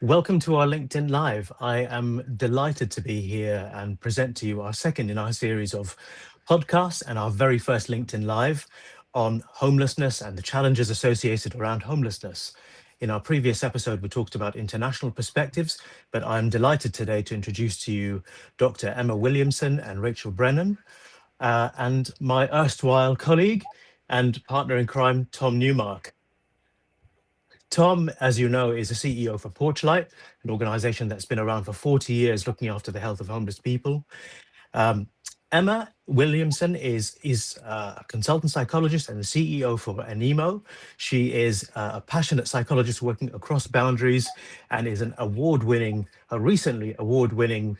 Welcome to our LinkedIn Live. I am delighted to be here and present to you our second in our series of podcasts and our very first LinkedIn Live on homelessness and the challenges associated around homelessness. In our previous episode, we talked about international perspectives, but I'm delighted today to introduce to you Dr. Emma Williamson and Rachel Brennan, and my erstwhile colleague and partner in crime, Tom Newmark. Tom, as you know, is a CEO for Porchlight, an organization that's been around for 40 years looking after the health of homeless people. Um, Emma Williamson is a consultant psychologist and the CEO for Anemo. She is a passionate psychologist working across boundaries and is an a recently award-winning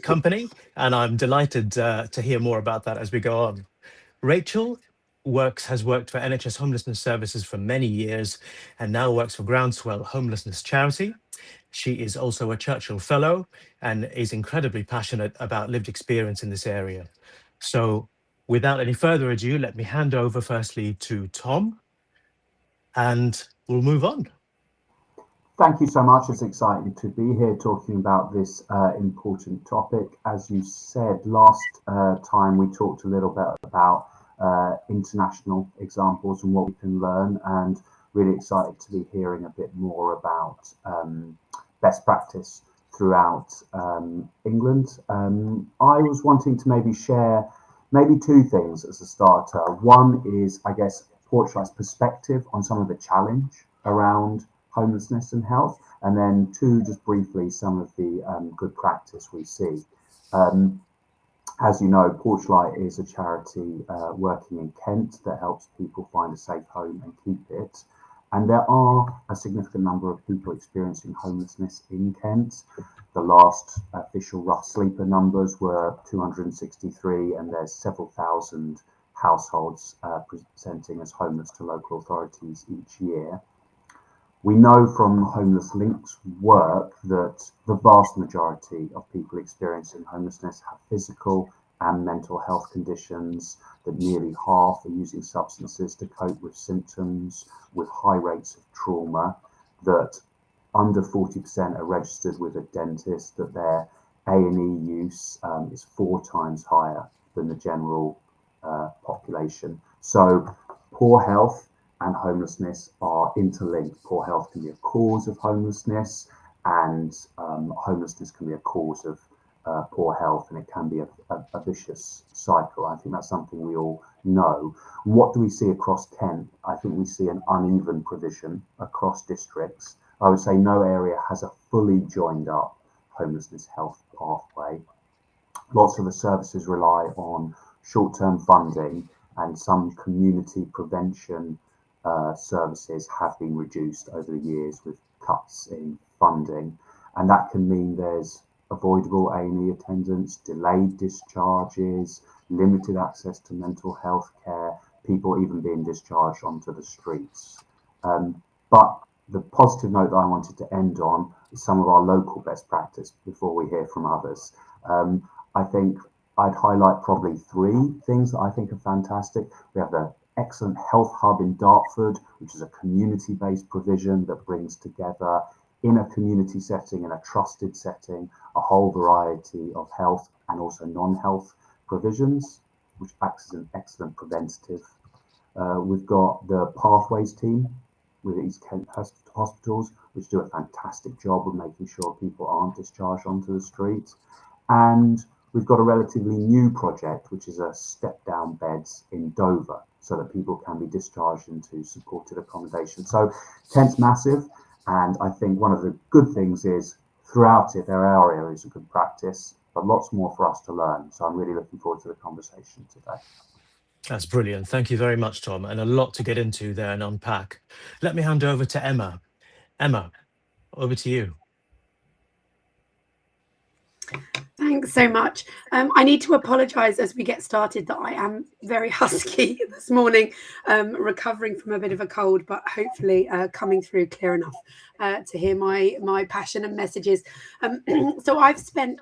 company. And I'm delighted to hear more about that as we go on. Rachel has worked for NHS Homelessness Services for many years and now works for Groundswell Homelessness Charity. She is also a Churchill Fellow and is incredibly passionate about lived experience in this area. So without any further ado, let me hand over firstly to Tom and we'll move on. Thank you so much. It's exciting to be here talking about this important topic. As you said, last time we talked a little bit about international examples and what we can learn, and really excited to be hearing a bit more about best practice throughout England. I was wanting to maybe share maybe two things as a starter. One is, I guess, Porchlight's perspective on some of the challenge around homelessness and health, and then two, just briefly, some of the good practice we see. Um, as you know, Porchlight is a charity working in Kent that helps people find a safe home and keep it. And there are a significant number of people experiencing homelessness in Kent. The last official rough sleeper numbers were 263, and there's several thousand households presenting as homeless to local authorities each year. We know from Homeless Link's work that the vast majority of people experiencing homelessness have physical and mental health conditions, that nearly half are using substances to cope with symptoms, with high rates of trauma, that under 40% are registered with a dentist, that their A&E use is 4 times higher than the general population. So poor health and homelessness are interlinked. Poor health can be a cause of homelessness, and homelessness can be a cause of poor health, and it can be a vicious cycle. I think that's something we all know. What do we see across Kent? I think we see an uneven provision across districts. I would say no area has a fully joined up homelessness health pathway. Lots of the services rely on short-term funding, and some community prevention services have been reduced over the years with cuts in funding, and that can mean there's avoidable A&E attendance, delayed discharges, limited access to mental health care, people even being discharged onto the streets. But the positive note that I wanted to end on is some of our local best practice before we hear from others. I think I'd highlight probably three things that I think are fantastic. We have the excellent health hub in Dartford, which is a community-based provision that brings together in a community setting, in a trusted setting, a whole variety of health and also non-health provisions, which acts as an excellent preventative. We've got the Pathways team with East Kent hospitals, which do a fantastic job of making sure people aren't discharged onto the streets. And we've got a relatively new project, which is a step-down beds in Dover, so that people can be discharged into supported accommodation. So Kent's massive, and I think one of the good things is throughout it, there are areas of good practice, but lots more for us to learn. So I'm really looking forward to the conversation today. That's brilliant. Thank you very much, Tom, and a lot to get into there and unpack. Let me hand over to Emma. Emma, over to you. Thanks so much. I need to apologise as we get started that I am very husky this morning, recovering from a bit of a cold, but hopefully coming through clear enough to hear my passion and messages. So I've spent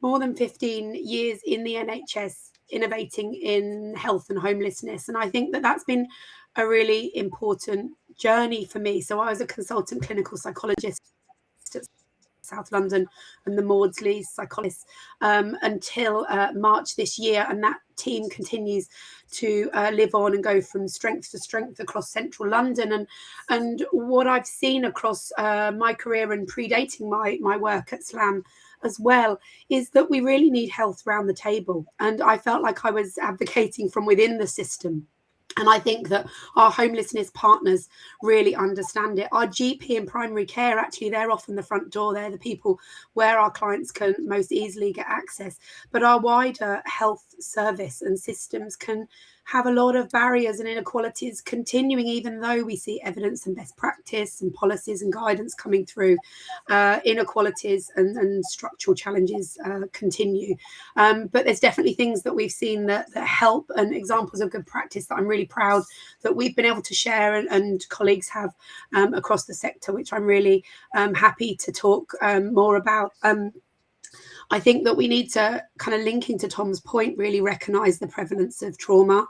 more than 15 years in the NHS innovating in health and homelessness, and I think that that's been a really important journey for me. So I was a consultant clinical psychologist South London and the Maudsley's psychologists until March this year, and that team continues to live on and go from strength to strength across central London. And what I've seen across my career and predating my work at SLAM as well is that we really need health round the table, and I felt like I was advocating from within the system. And I think that our homelessness partners really understand it. Our GP and primary care, actually, they're often the front door. They're the people where our clients can most easily get access. But our wider health service and systems can have a lot of barriers and inequalities continuing, even though we see evidence and best practice and policies and guidance coming through. Inequalities and structural challenges continue. But there's definitely things that we've seen that help, and examples of good practice that I'm really proud that we've been able to share and colleagues have across the sector, which I'm really happy to talk more about. I think that we need to, kind of linking to Tom's point, really recognise the prevalence of trauma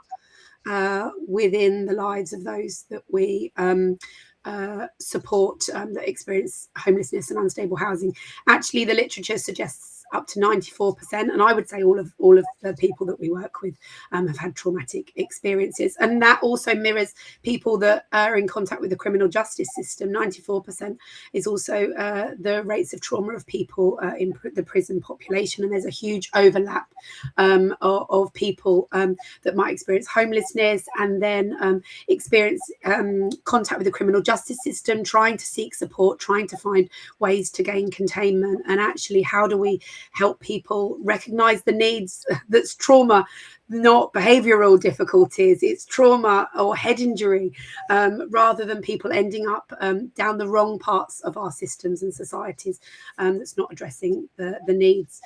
within the lives of those that we support that experience homelessness and unstable housing. Actually, the literature suggests up to 94%, and I would say all of the people that we work with have had traumatic experiences, and that also mirrors people that are in contact with the criminal justice system. 94% is also the rates of trauma of people in the prison population, and there's a huge overlap of people that might experience homelessness and then experience contact with the criminal justice system, trying to seek support, trying to find ways to gain containment. And actually, how do we help people recognize the needs? That's trauma, not behavioral difficulties. It's trauma or head injury, rather than people ending up down the wrong parts of our systems and societies that's not addressing the needs.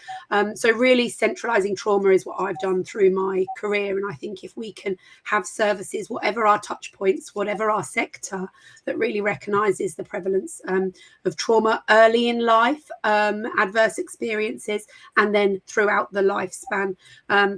So really centralizing trauma is what I've done through my career. And I think if we can have services, whatever our touch points, whatever our sector, that really recognizes the prevalence of trauma early in life, adverse experiences, and then throughout the lifespan,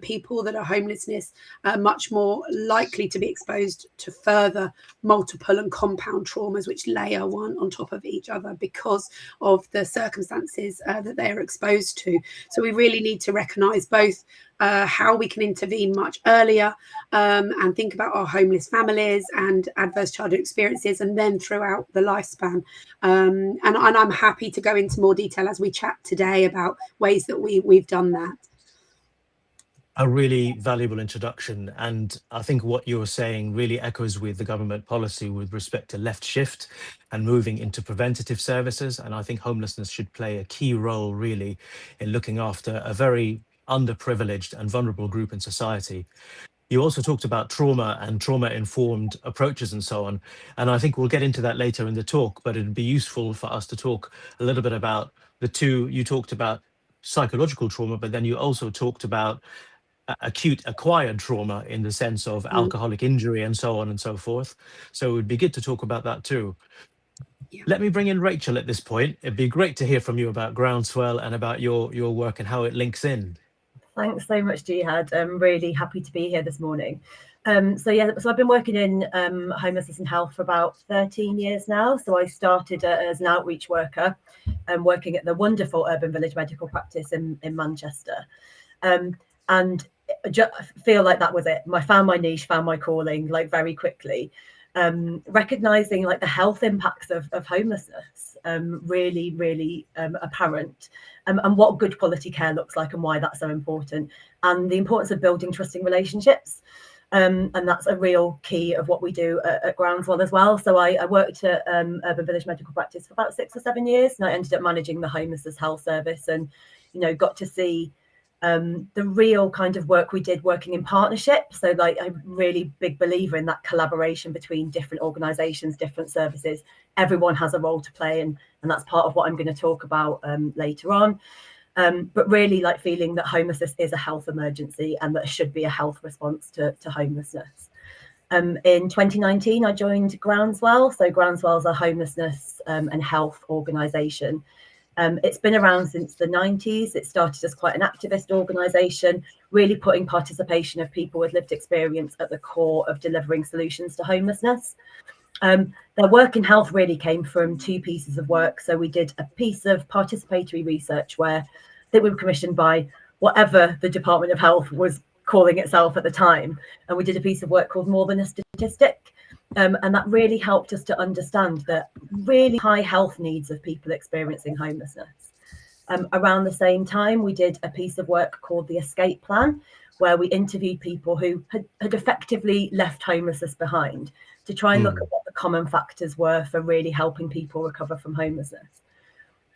people that are homelessness are much more likely to be exposed to further multiple and compound traumas, which layer one on top of each other because of the circumstances that they are exposed to. So we really need to recognise both how we can intervene much earlier and think about our homeless families and adverse childhood experiences, and then throughout the lifespan. And I'm happy to go into more detail as we chat today about ways that we've done that. A really valuable introduction, and I think what you're saying really echoes with the government policy with respect to left shift and moving into preventative services. And I think homelessness should play a key role really in looking after a very underprivileged and vulnerable group in society. You also talked about trauma and trauma-informed approaches and so on, and I think we'll get into that later in the talk, but it'd be useful for us to talk a little bit about the two. You talked about psychological trauma, but then you also talked about acute acquired trauma in the sense of alcoholic injury and so on and so forth. So it would be good to talk about that too. Yeah. Let me bring in Rachel at this point. It'd be great to hear from you about Groundswell and about your work and how it links in. Thanks so much, Jihad. I'm really happy to be here this morning. So I've been working in homelessness and health for about 13 years now. So I started as an outreach worker, working at the wonderful Urban Village Medical Practice in Manchester. And I feel like that was it. I found my niche, found my calling, like very quickly. Recognizing like the health impacts of homelessness, really apparent, and what good quality care looks like and why that's so important, and the importance of building trusting relationships. And that's a real key of what we do at Groundswell as well. So I worked at Urban Village Medical Practice for about 6 or 7 years, and I ended up managing the homelessness health service, and got to see the real kind of work we did working in partnership. So like I'm a really big believer in that collaboration between different organizations, different services. Everyone has a role to play, and that's part of what I'm going to talk about later on. But really like feeling that homelessness is a health emergency and that should be a health response to homelessness. In 2019, I joined Groundswell. So Groundswell is a homelessness and health organisation. It's been around since the 90s. It started as quite an activist organisation, really putting participation of people with lived experience at the core of delivering solutions to homelessness. Their work in health really came from two pieces of work. So we did a piece of participatory research where they were commissioned by whatever the Department of Health was calling itself at the time. And we did a piece of work called More Than a Statistic. And that really helped us to understand the really high health needs of people experiencing homelessness. Around the same time, we did a piece of work called the Escape Plan, where we interviewed people who had effectively left homelessness behind to try and look at what the common factors were for really helping people recover from homelessness.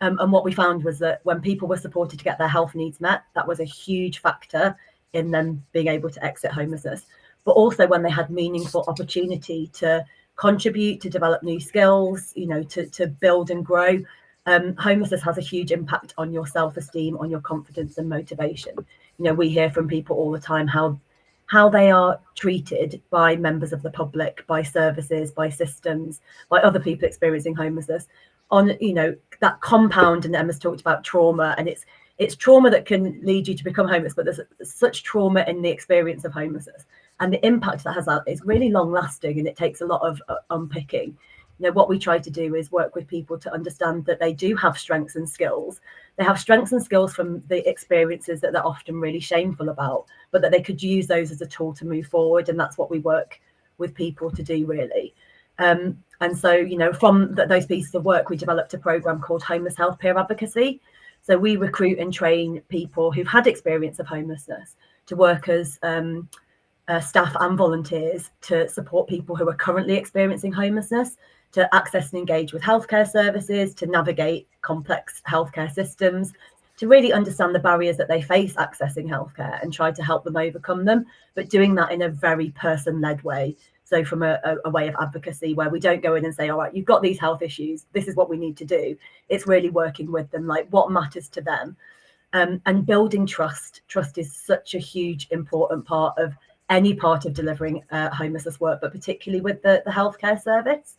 And what we found was that when people were supported to get their health needs met, that was a huge factor in them being able to exit homelessness. But also when they had meaningful opportunity to contribute, to develop new skills, to build and grow. Homelessness has a huge impact on your self-esteem, on your confidence and motivation. We hear from people all the time how they are treated by members of the public, by services, by systems, by other people experiencing homelessness on, that compound. And Emma's talked about trauma, and it's trauma that can lead you to become homeless, but there's such trauma in the experience of homelessness. And the impact that has is really long lasting, and it takes a lot of unpicking. What we try to do is work with people to understand that they do have strengths and skills. They have strengths and skills from the experiences that they're often really shameful about, but that they could use those as a tool to move forward. And that's what we work with people to do, really. And so, from those pieces of work, we developed a program called Homeless Health Peer Advocacy. So we recruit and train people who've had experience of homelessness to work as staff and volunteers to support people who are currently experiencing homelessness, to access and engage with healthcare services, to navigate complex healthcare systems, to really understand the barriers that they face accessing healthcare and try to help them overcome them, but doing that in a very person-led way. So from a way of advocacy where we don't go in and say, all right, you've got these health issues, this is what we need to do. It's really working with them, like what matters to them. And building trust. Trust is such a huge, important part of any part of delivering homelessness work, but particularly with the healthcare service.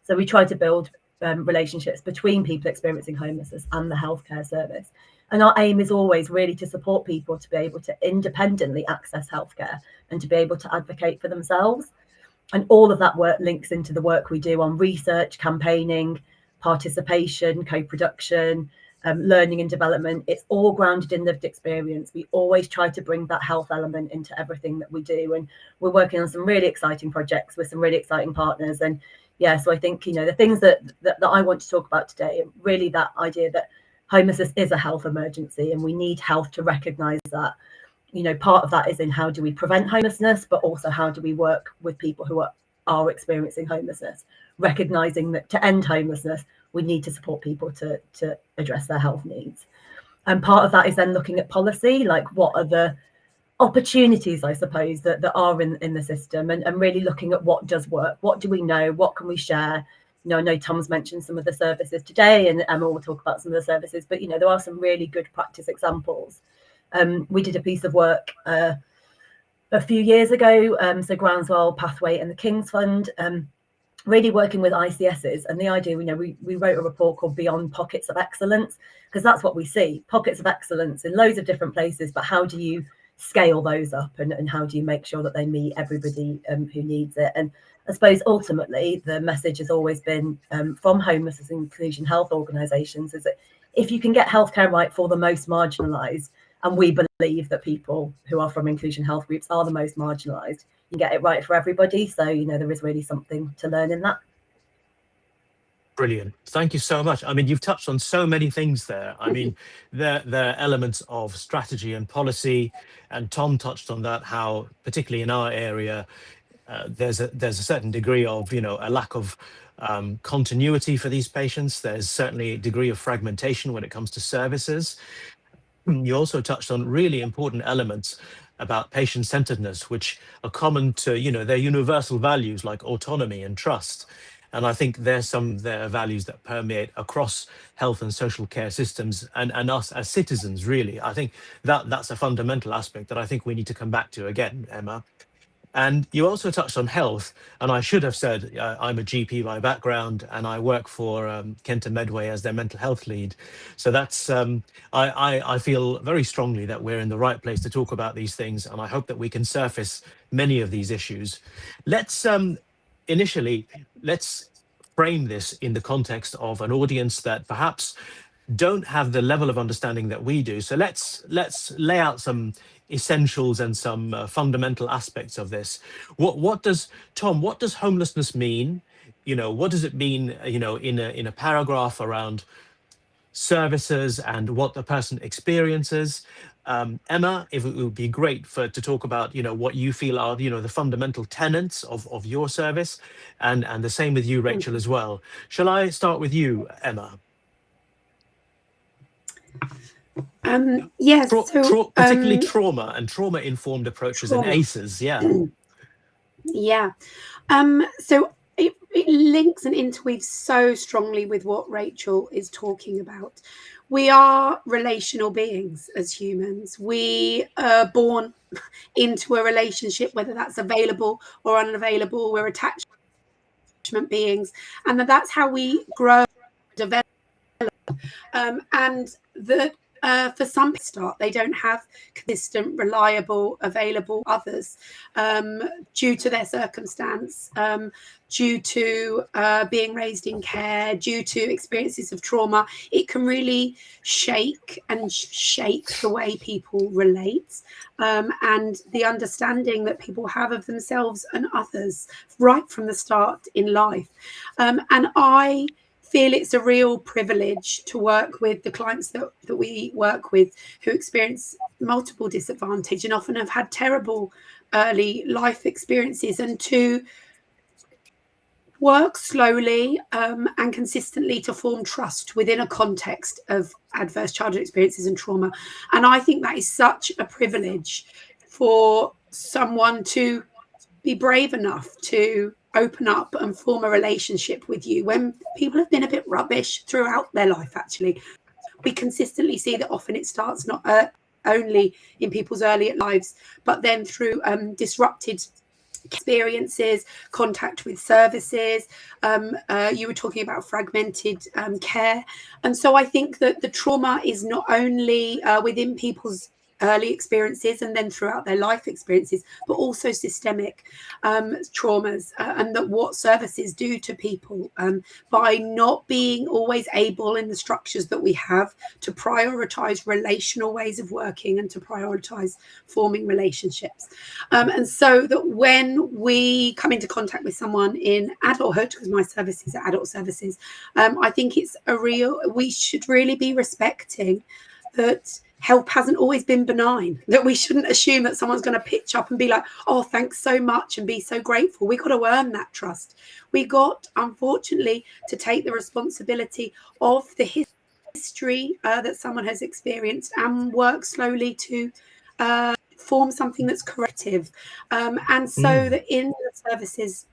So we try to build relationships between people experiencing homelessness and the healthcare service. And our aim is always really to support people to be able to independently access healthcare and to be able to advocate for themselves. And all of that work links into the work we do on research, campaigning, participation, co-production, learning and development. It's all grounded in lived experience. We always try to bring that health element into everything that we do. And we're working on some really exciting projects with some really exciting partners. And yeah, so I think, the things that I want to talk about today, really that idea that homelessness is a health emergency and we need health to recognise that. Part of that is in how do we prevent homelessness, but also how do we work with people who are experiencing homelessness, recognising that to end homelessness, we need to support people to address their health needs. And part of that is then looking at policy, like what are the opportunities, I suppose, that are in the system, and really looking at what does work, what do we know, what can we share. I know Tom's mentioned some of the services today, and Emma will talk about some of the services, but there are some really good practice examples. We did a piece of work a few years ago, so Groundswell, Pathway and the King's Fund, really working with ICSs. And the idea, we wrote a report called Beyond Pockets of Excellence, because that's what we see, pockets of excellence in loads of different places, but how do you scale those up and how do you make sure that they meet everybody who needs it? And I suppose ultimately the message has always been from homelessness and inclusion health organisations is that if you can get healthcare right for the most marginalised, and we believe that people who are from inclusion health groups are the most marginalised, you get it right for everybody. So, there is really something to learn in that. Brilliant. Thank you so much. I mean, you've touched on so many things there. I mean, there are elements of strategy and policy, and Tom touched on that, how particularly in our area, there's a certain degree of, a lack of continuity for these patients. There's certainly a degree of fragmentation when it comes to services. You also touched on really important elements about patient-centeredness, which are common to, their universal values like autonomy and trust. And I think there are values that permeate across health and social care systems and us as citizens, really. I think that's a fundamental aspect that I think we need to come back to again, Emma. And you also touched on health, and I should have said I'm a GP by background, and I work for Kent Medway as their mental health lead. So that's I feel very strongly that we're in the right place to talk about these things, and I hope that we can surface many of these issues. Let's initially, let's frame this in the context of an audience that perhaps don't have the level of understanding that we do. So let's lay out some essentials and some fundamental aspects of this. What does, Tom, what does homelessness mean? What does it mean, in a paragraph around services and what the person experiences? Emma, if it would be great to talk about, what you feel are, the fundamental tenets of your service, and the same with you, Rachel, as well. Shall I start with you, Emma? Yes. So particularly trauma and trauma-informed approaches and ACEs. Yeah. Yeah. So it links and interweaves so strongly with what Rachel is talking about. We are relational beings as humans. We are born into a relationship, whether that's available or unavailable. We're attachment beings, and that's how we grow, develop. And that for some start, they don't have consistent, reliable, available others due to their circumstance, due to being raised in care, due to experiences of trauma. It can really shake and shape the way people relate, and the understanding that people have of themselves and others right from the start in life. And I feel it's a real privilege to work with the clients that we work with who experience multiple disadvantage and often have had terrible early life experiences, and to work slowly and consistently to form trust within a context of adverse childhood experiences and trauma. And I think that is such a privilege for someone to be brave enough to open up and form a relationship with you when people have been a bit rubbish throughout their life. Actually, we consistently see that often it starts not only in people's early lives, but then through disrupted experiences, contact with services. You were talking about fragmented care. And so I think that the trauma is not only within people's early experiences and then throughout their life experiences, but also systemic traumas, and that what services do to people by not being always able in the structures that we have to prioritize relational ways of working and to prioritize forming relationships. And so that when we come into contact with someone in adulthood, because my services are adult services, I think we should really be respecting that help hasn't always been benign, that we shouldn't assume that someone's going to pitch up and be like, oh, thanks so much, and be so grateful. We got to earn that trust. We got, unfortunately, to take the responsibility of the history that someone has experienced and work slowly to form something that's corrective. And so that in the services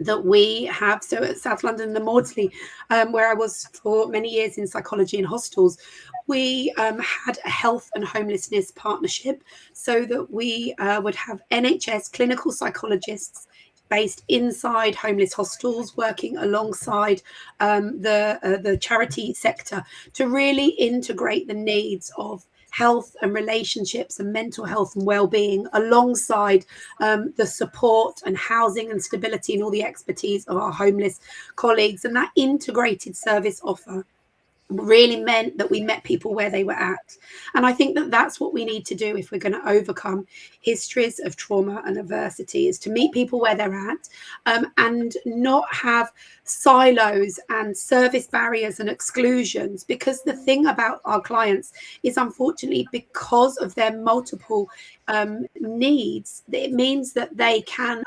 that we have, so at South London, the Maudsley, where I was for many years in psychology and hostels, we had a health and homelessness partnership, so that we would have NHS clinical psychologists based inside homeless hostels, working alongside the charity sector to really integrate the needs of health and relationships and mental health and well-being alongside the support and housing and stability and all the expertise of our homeless colleagues. And that integrated service offer really meant that we met people where they were at. And I think that that's what we need to do if we're going to overcome histories of trauma and adversity, is to meet people where they're at, and not have silos and service barriers and exclusions. Because the thing about our clients is, unfortunately, because of their multiple needs, it means that they can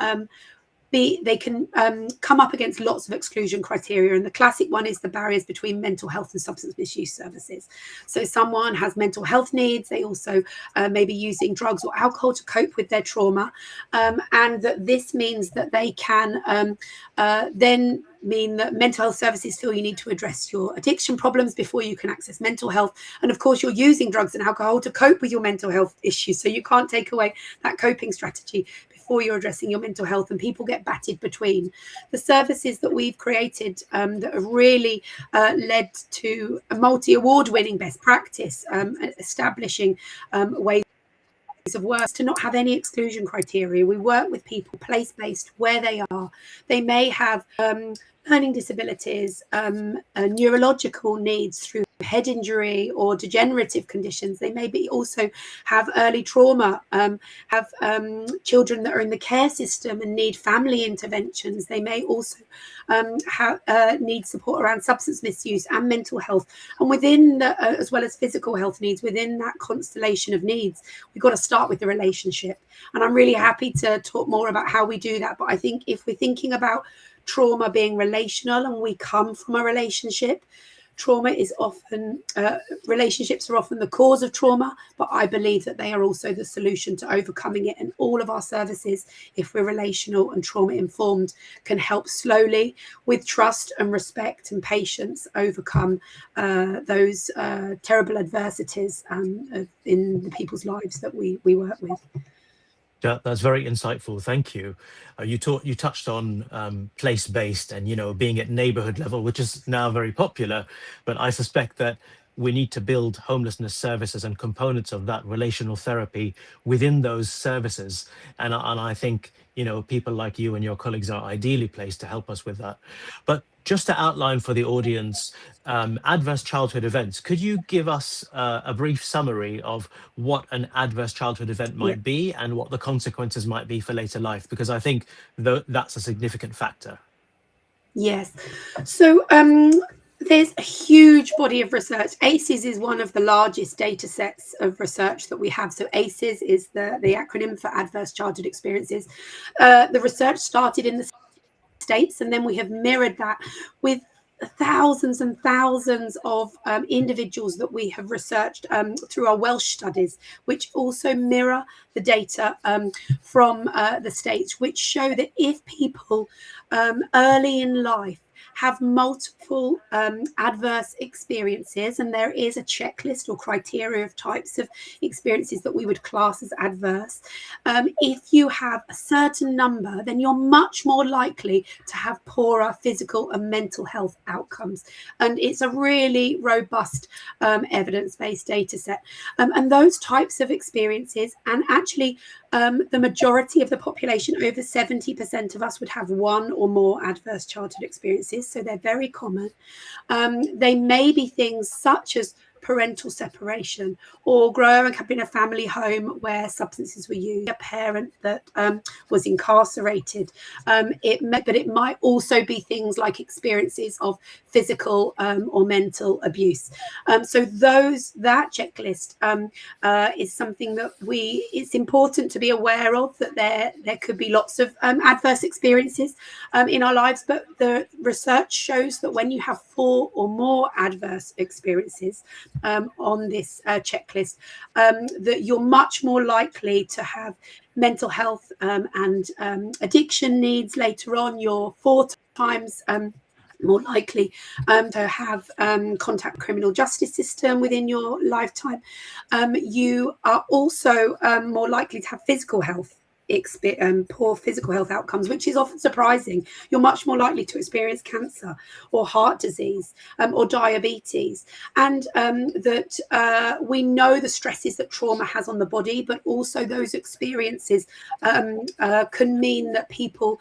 come up against lots of exclusion criteria. And the classic one is the barriers between mental health and substance misuse services. So someone has mental health needs, they also may be using drugs or alcohol to cope with their trauma, and that this means that they can then mean that mental health services feel you need to address your addiction problems before you can access mental health. And of course, you're using drugs and alcohol to cope with your mental health issues, so you can't take away that coping strategy before you're addressing your mental health, and people get batted between. The services that we've created that have really led to a multi-award winning best practice, establishing ways of work to not have any exclusion criteria. We work with people place-based where they are. They may have learning disabilities, neurological needs through head injury or degenerative conditions. They may also have early trauma, have children that are in the care system and need family interventions. They may also need support around substance misuse and mental health. And within the, as well as physical health needs, within that constellation of needs, we've got to start with the relationship. And I'm really happy to talk more about how we do that. But I think if we're thinking about trauma being relational and we come from a relationship, trauma is often, relationships are often the cause of trauma, but I believe that they are also the solution to overcoming it. And all of our services, if we're relational and trauma informed, can help slowly, with trust and respect and patience, overcome those terrible adversities in the people's lives that we work with. That's very insightful. Thank you. You touched on place-based and, being at neighborhood level, which is now very popular. But I suspect that we need to build homelessness services and components of that relational therapy within those services. And I think, people like you and your colleagues are ideally placed to help us with that. But just to outline for the audience, adverse childhood events, could you give us a brief summary of what an adverse childhood event might be and what the consequences might be for later life? Because I think that's a significant factor. Yes. So there's a huge body of research. ACEs is one of the largest data sets of research that we have. So ACEs is the acronym for Adverse Childhood Experiences. The research started in the States, and then we have mirrored that with thousands and thousands of individuals that we have researched through our Welsh studies, which also mirror the data from the States, which show that if people early in life have multiple adverse experiences, and there is a checklist or criteria of types of experiences that we would class as adverse. If you have a certain number, then you're much more likely to have poorer physical and mental health outcomes. And it's a really robust evidence-based data set. And those types of experiences, and actually the majority of the population, over 70% of us, would have one or more adverse childhood experiences. So they're very common. They may be things such as parental separation, or growing up in a family home where substances were used, a parent that was incarcerated. But it might also be things like experiences of physical or mental abuse. So that checklist is something that it's important to be aware of, that there could be lots of adverse experiences in our lives, but the research shows that when you have 4 or more adverse experiences on this checklist, that you're much more likely to have mental health and addiction needs later on. You're 4 times more likely to have contact criminal justice system within your lifetime. You are also more likely to have physical health poor physical health outcomes, which is often surprising. You're much more likely to experience cancer or heart disease or diabetes, and that we know the stresses that trauma has on the body, but also those experiences can mean that people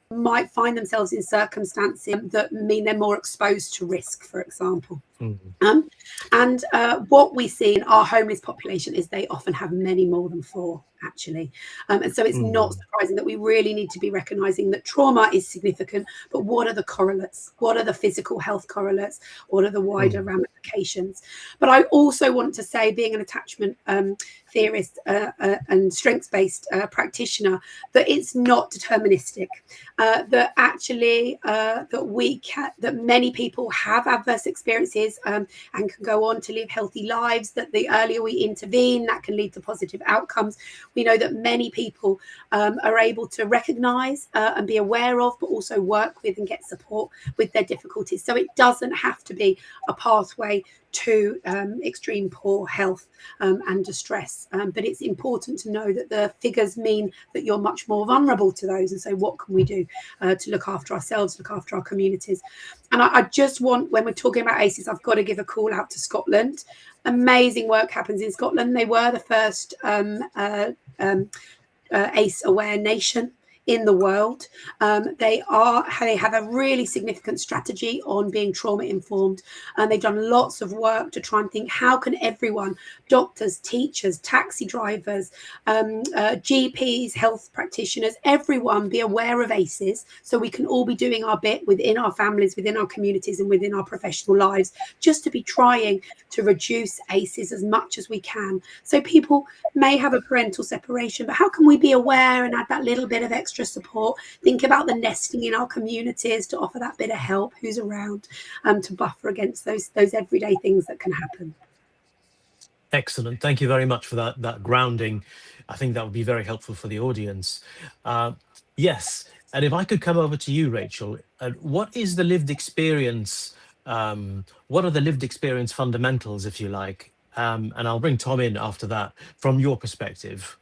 might find themselves in circumstances that mean they're more exposed to risk, for example. And what we see in our homeless population is they often have many more than 4, actually. And so it's not surprising that we really need to be recognizing that trauma is significant, but what are the correlates? What are the physical health correlates? What are the wider ramifications? But I also want to say, being an attachment theorist and strengths-based practitioner, that it's not deterministic, that actually that many people have adverse experiences and can go on to live healthy lives, that the earlier we intervene, that can lead to positive outcomes. We know that many people are able to recognize and be aware of, but also work with and get support with their difficulties. So it doesn't have to be a pathway to extreme poor health and distress. But it's important to know that the figures mean that you're much more vulnerable to those. And so what can we do to look after ourselves, look after our communities? And I just want, when we're talking about ACEs, I've got to give a call out to Scotland. Amazing work happens in Scotland. They were the first ACE aware nation in the world. They have a really significant strategy on being trauma informed, and they've done lots of work to try and think, how can everyone, doctors, teachers, taxi drivers, GPs, health practitioners, everyone be aware of ACEs, so we can all be doing our bit within our families, within our communities, and within our professional lives, just to be trying to reduce ACEs as much as we can. So people may have a parental separation, but how can we be aware and add that little bit of extra support? Think about the nesting in our communities to offer that bit of help, who's around, to buffer against those everyday things that can happen. Excellent. Thank you very much for that grounding. I think that would be very helpful for the audience. Yes, and if I could come over to you, Rachel, what is the lived experience? What are the lived experience fundamentals, if you like? And I'll bring Tom in after that, from your perspective.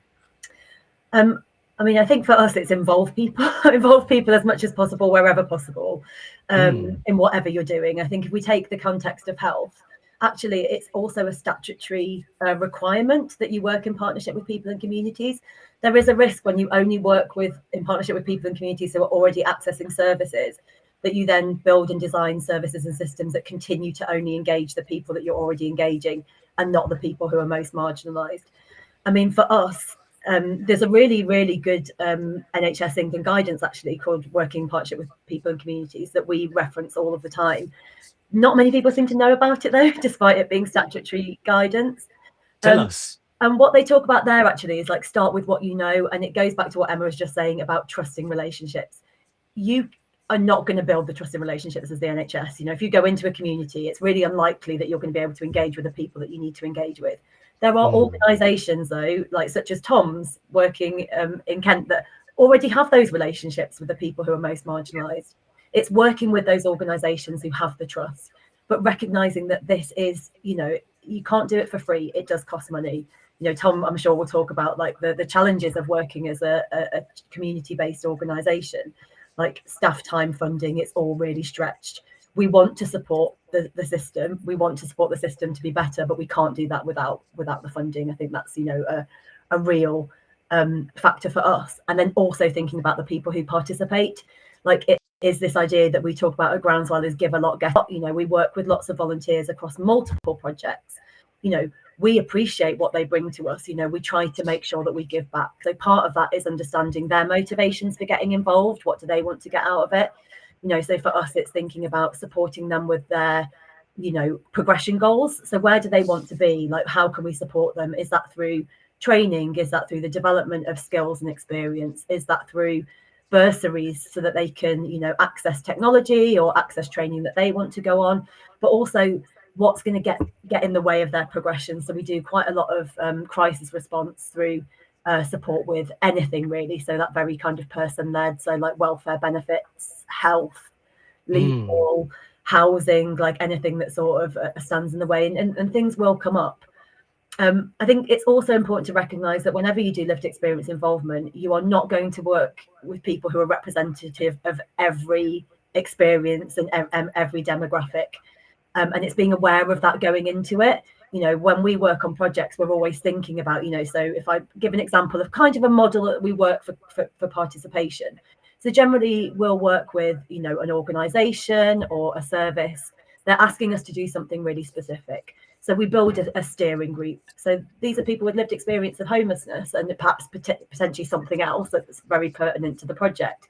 I mean, I think for us, it's involve people as much as possible, wherever possible, in whatever you're doing. I think if we take the context of health, actually, it's also a statutory requirement that you work in partnership with people and communities. There is a risk when you only work in partnership with people and communities who are already accessing services, that you then build and design services and systems that continue to only engage the people that you're already engaging and not the people who are most marginalised. I mean, for us, there's a really, really good NHS England guidance actually called Working in Partnership with People and Communities that we reference all of the time. Not many people seem to know about it though, despite it being statutory guidance. Tell us. And what they talk about there actually is like, start with what you know. And it goes back to what Emma was just saying about trusting relationships. You are not going to build the trusting relationships as the NHS. You know, if you go into a community, it's really unlikely that you're going to be able to engage with the people that you need to engage with. There are organisations, though, like such as Tom's, working in Kent, that already have those relationships with the people who are most marginalised. It's working with those organisations who have the trust, but recognising that this is, you know, you can't do it for free. It does cost money. You know, Tom, I'm sure, will talk about like the challenges of working as a community-based organisation, like staff time funding. It's all really stretched. We want to support the system. We want to support the system to be better, but we can't do that without the funding. I think that's, you know, a real factor for us. And then also thinking about the people who participate. Like, it is this idea that we talk about at Groundswell is give a lot, get a lot. You know, we work with lots of volunteers across multiple projects. You know, we appreciate what they bring to us. You know, we try to make sure that we give back. So part of that is understanding their motivations for getting involved. What do they want to get out of it? You know, so for us, it's thinking about supporting them with their, you know, progression goals. So where do they want to be? Like, how can we support them? Is that through training? Is that through the development of skills and experience? Is that through bursaries so that they can, you know, access technology or access training that they want to go on? But also, what's going to get in the way of their progression? So we do quite a lot of crisis response through support with anything really. So that very kind of person-led, so like welfare benefits, health, legal, housing, like anything that sort of stands in the way, and things will come up. I think it's also important to recognise that whenever you do lived experience involvement, you are not going to work with people who are representative of every experience and every demographic. And it's being aware of that going into it. You know, when we work on projects, we're always thinking about, you know, so if I give an example of kind of a model that we work for participation. So generally we'll work with, you know, an organisation or a service. They're asking us to do something really specific. So we build a steering group. So these are people with lived experience of homelessness and perhaps potentially something else that's very pertinent to the project.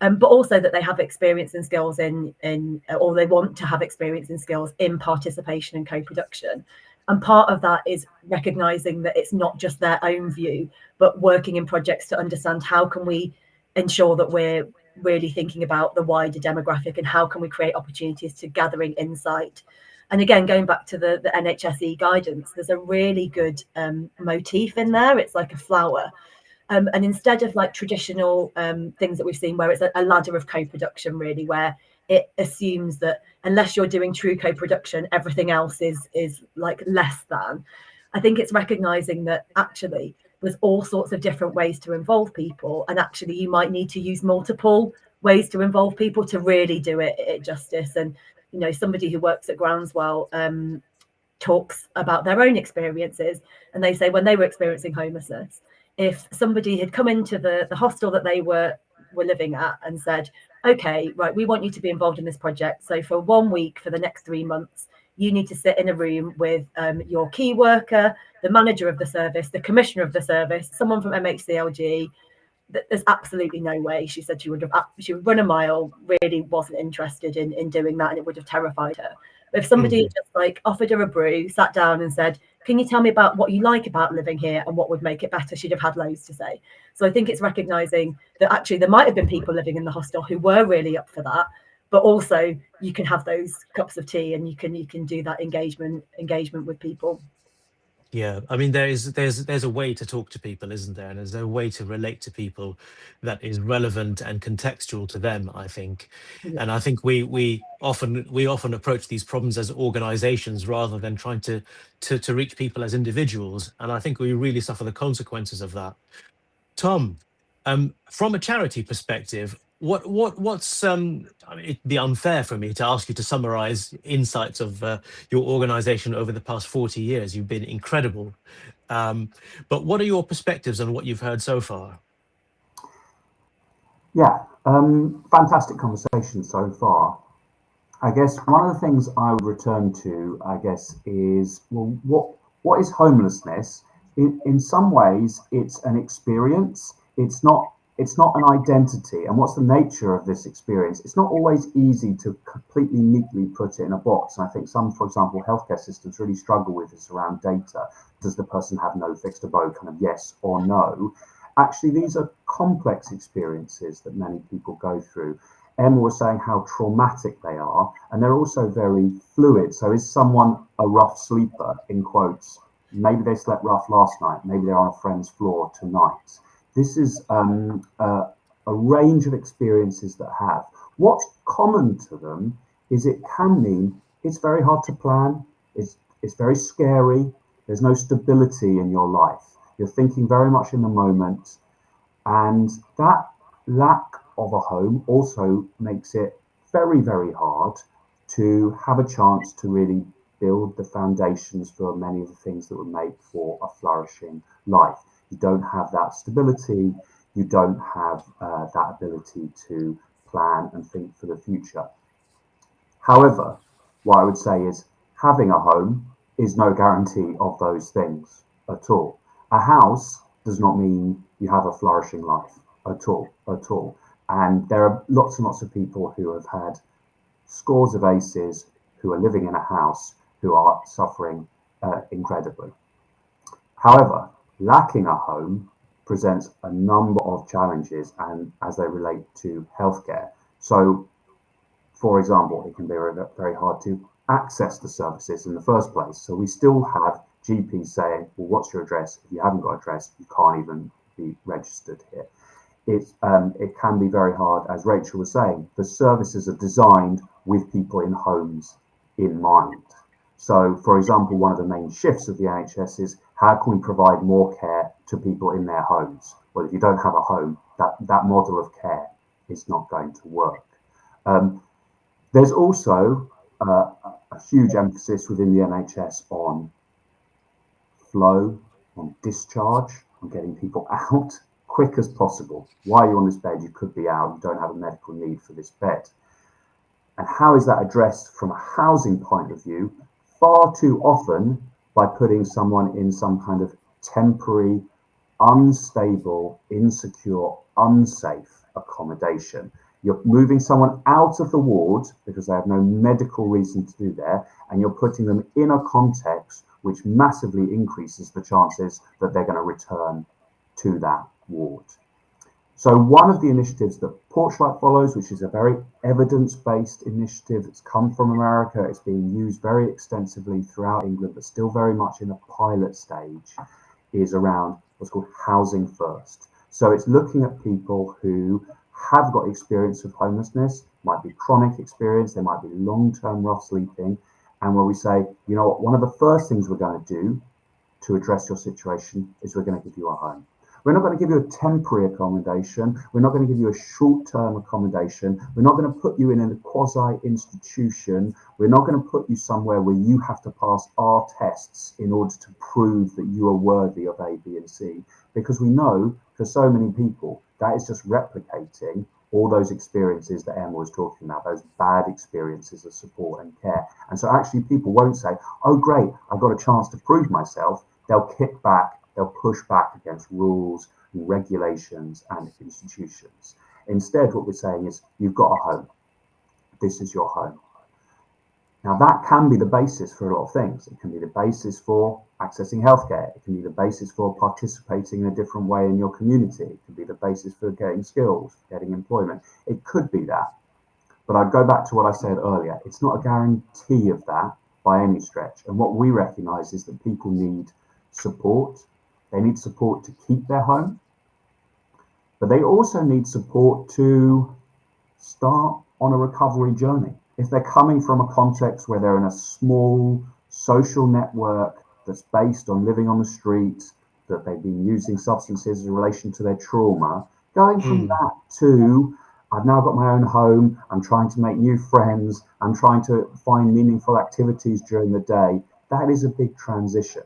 But also that they have experience and skills or they want to have experience and skills in participation and co-production. And part of that is recognizing that it's not just their own view, but working in projects to understand how can we ensure that we're really thinking about the wider demographic and how can we create opportunities to gathering insight. And again, going back to the NHSE guidance, there's a really good motif in there. It's like a flower. And instead of like traditional things that we've seen where it's a ladder of co-production really, where it assumes that unless you're doing true co-production, everything else is like less than. I think it's recognizing that actually there's all sorts of different ways to involve people, and actually you might need to use multiple ways to involve people to really do it justice. And you know, somebody who works at Groundswell talks about their own experiences, and they say when they were experiencing homelessness, if somebody had come into the hostel that they were living at and said, okay, right, we want you to be involved in this project, so for 1 week for the next 3 months you need to sit in a room with your key worker, the manager of the service, the commissioner of the service, someone from MHCLG. There's absolutely no way, she said, she would run a mile, really wasn't interested in doing that, and it would have terrified her. But if somebody had just like offered her a brew, sat down and said, can you tell me about what you like about living here and what would make it better, she'd have had loads to say. So I think it's recognizing that actually there might have been people living in the hostel who were really up for that, but also you can have those cups of tea and you can do that engagement with people. Yeah, I mean, there's a way to talk to people, isn't there? And there's a way to relate to people that is relevant and contextual to them, I think. Yeah. And I think we often approach these problems as organizations rather than trying to reach people as individuals. And I think we really suffer the consequences of that. Tom, from a charity perspective, what's I mean, it'd be unfair for me to ask you to summarize insights of your organization over the past 40 years. You've been incredible. But what are your perspectives on what you've heard so far? Yeah, fantastic conversation so far. I guess one of the things I would return to, I guess, is, well, what is homelessness? In some ways, it's an experience. It's not an identity. And what's the nature of this experience? It's not always easy to completely neatly put it in a box. And I think some, for example, healthcare systems really struggle with this around data. Does the person have no fixed abode? Kind of yes or no. Actually, these are complex experiences that many people go through. Emma was saying how traumatic they are, and they're also very fluid. So is someone a rough sleeper, in quotes? Maybe they slept rough last night, maybe they're on a friend's floor tonight. This is a range of experiences that have. What's common to them is it can mean it's very hard to plan, it's very scary, there's no stability in your life. You're thinking very much in the moment, and that lack of a home also makes it very, very hard to have a chance to really build the foundations for many of the things that would make for a flourishing life. You don't have that stability, you don't have that ability to plan and think for the future. However, what I would say is having a home is no guarantee of those things at all. A house does not mean you have a flourishing life at all. And there are lots and lots of people who have had scores of aces who are living in a house who are suffering incredibly. However, lacking a home presents a number of challenges and as they relate to healthcare. So, for example, it can be very, very hard to access the services in the first place. So we still have GPs saying, well, what's your address? If you haven't got an address, you can't even be registered here. It can be very hard, as Rachel was saying, the services are designed with people in homes in mind. So, for example, one of the main shifts of the NHS is how can we provide more care to people in their homes? Well, if you don't have a home, that model of care is not going to work. There's also a huge emphasis within the NHS on flow, on discharge, on getting people out quick as possible. While you're on this bed, you could be out, you don't have a medical need for this bed. And how is that addressed from a housing point of view? Far too often by putting someone in some kind of temporary, unstable, insecure, unsafe accommodation. You're moving someone out of the ward because they have no medical reason to do there, and you're putting them in a context which massively increases the chances that they're going to return to that ward. So one of the initiatives that Porchlight follows, which is a very evidence-based initiative that's come from America, it's being used very extensively throughout England, but still very much in a pilot stage, is around what's called housing first. So it's looking at people who have got experience of homelessness, might be chronic experience, there might be long-term rough sleeping, and where we say, you know what, one of the first things we're going to do to address your situation is we're going to give you a home. We're not going to give you a temporary accommodation. We're not going to give you a short-term accommodation. We're not going to put you in a quasi-institution. We're not going to put you somewhere where you have to pass our tests in order to prove that you are worthy of A, B, and C. Because we know for so many people, that is just replicating all those experiences that Emma was talking about, those bad experiences of support and care. And so actually people won't say, oh, great, I've got a chance to prove myself. They'll kick back, they'll push back against rules and regulations and institutions. Instead, what we're saying is, you've got a home. This is your home. Now, that can be the basis for a lot of things. It can be the basis for accessing healthcare. It can be the basis for participating in a different way in your community. It can be the basis for getting skills, getting employment. It could be that. But I'd go back to what I said earlier. It's not a guarantee of that by any stretch. And what we recognize is that people need support. They need support to keep their home. But they also need support to start on a recovery journey. If they're coming from a context where they're in a small social network that's based on living on the street, that they've been using substances in relation to their trauma, going from that to, I've now got my own home, I'm trying to make new friends, I'm trying to find meaningful activities during the day, that is a big transition.